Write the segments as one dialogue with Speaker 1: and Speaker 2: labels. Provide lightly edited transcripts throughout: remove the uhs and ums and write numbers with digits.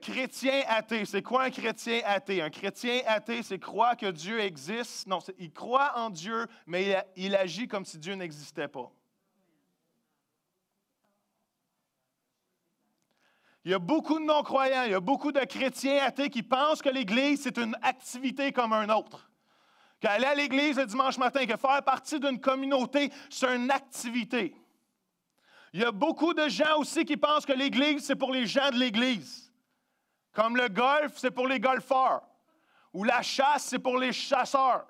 Speaker 1: chrétien athée. C'est quoi un chrétien athée? Un chrétien athée, c'est croire que Dieu existe. Non, il croit en Dieu, mais il agit comme si Dieu n'existait pas. Il y a beaucoup de non-croyants, il y a beaucoup de chrétiens athées qui pensent que l'Église, c'est une activité comme un autre. Qu'aller à l'Église le dimanche matin, que faire partie d'une communauté, c'est une activité. Il y a beaucoup de gens aussi qui pensent que l'Église, c'est pour les gens de l'Église. Comme le golf, c'est pour les golfeurs. Ou la chasse, c'est pour les chasseurs.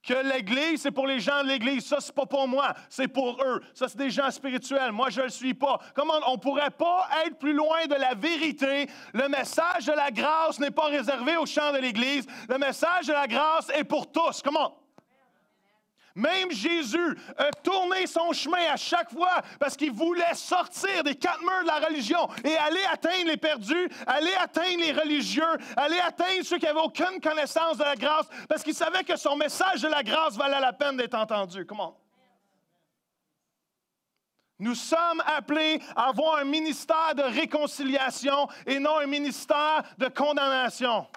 Speaker 1: Que l'Église, c'est pour les gens de l'Église. Ça, c'est pas pour moi, c'est pour eux. Ça, c'est des gens spirituels. Moi, je ne le suis pas. Comment on ne pourrait pas être plus loin de la vérité? Le message de la grâce n'est pas réservé aux gens de l'Église. Le message de la grâce est pour tous. Comment? Même Jésus a tourné son chemin à chaque fois parce qu'il voulait sortir des quatre murs de la religion et aller atteindre les perdus, aller atteindre les religieux, aller atteindre ceux qui n'avaient aucune connaissance de la grâce parce qu'il savait que son message de la grâce valait la peine d'être entendu. Comment? Nous sommes appelés à avoir un ministère de réconciliation et non un ministère de condamnation.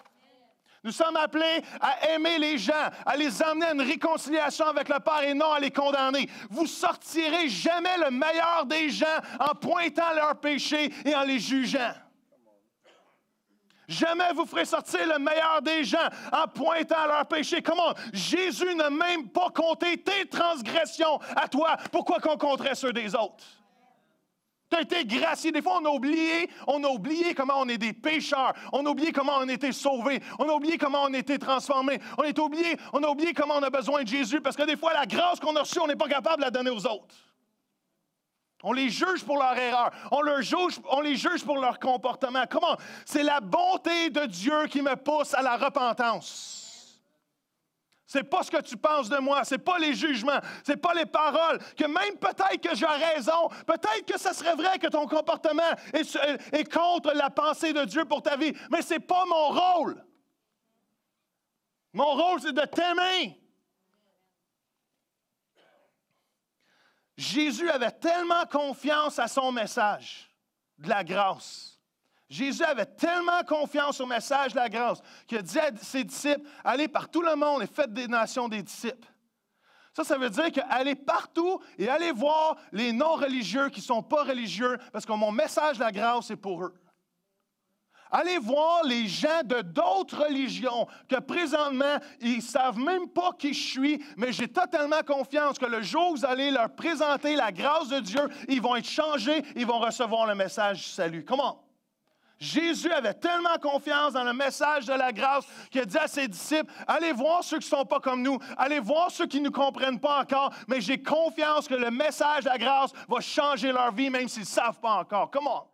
Speaker 1: Nous sommes appelés à aimer les gens, à les amener à une réconciliation avec le Père et non à les condamner. Vous sortirez jamais le meilleur des gens en pointant leurs péchés et en les jugeant. Jamais vous ferez sortir le meilleur des gens en pointant leurs péchés. Comment? Jésus n'a même pas compté tes transgressions à toi. Pourquoi qu'on compterait ceux des autres? Tu as été gracié. Des fois, on a oublié comment on est des pécheurs. On a oublié comment on a été sauvés. On a oublié comment on a été transformés. On a oublié comment on a besoin de Jésus parce que des fois, la grâce qu'on a reçue, on n'est pas capable de la donner aux autres. On les juge pour leur erreur. On les juge pour leur comportement. Comment? C'est la bonté de Dieu qui me pousse à la repentance. C'est pas ce que tu penses de moi, c'est pas les jugements, c'est pas les paroles, que même peut-être que j'ai raison, peut-être que ça serait vrai que ton comportement est contre la pensée de Dieu pour ta vie, mais c'est pas mon rôle. Mon rôle, c'est de t'aimer. Jésus avait tellement confiance à son message de la grâce. Jésus avait tellement confiance au message de la grâce qu'il a dit à ses disciples, allez par tout le monde et faites des nations des disciples. Ça veut dire qu'aller partout et aller voir les non-religieux qui ne sont pas religieux, parce que mon message de la grâce est pour eux. Allez voir les gens de d'autres religions que présentement, ils ne savent même pas qui je suis, mais j'ai totalement confiance que le jour où vous allez leur présenter la grâce de Dieu, ils vont être changés, ils vont recevoir le message du salut. Comment? Jésus avait tellement confiance dans le message de la grâce qu'il a dit à ses disciples, allez voir ceux qui ne sont pas comme nous, allez voir ceux qui ne nous comprennent pas encore, mais j'ai confiance que le message de la grâce va changer leur vie même s'ils ne savent pas encore. Comment?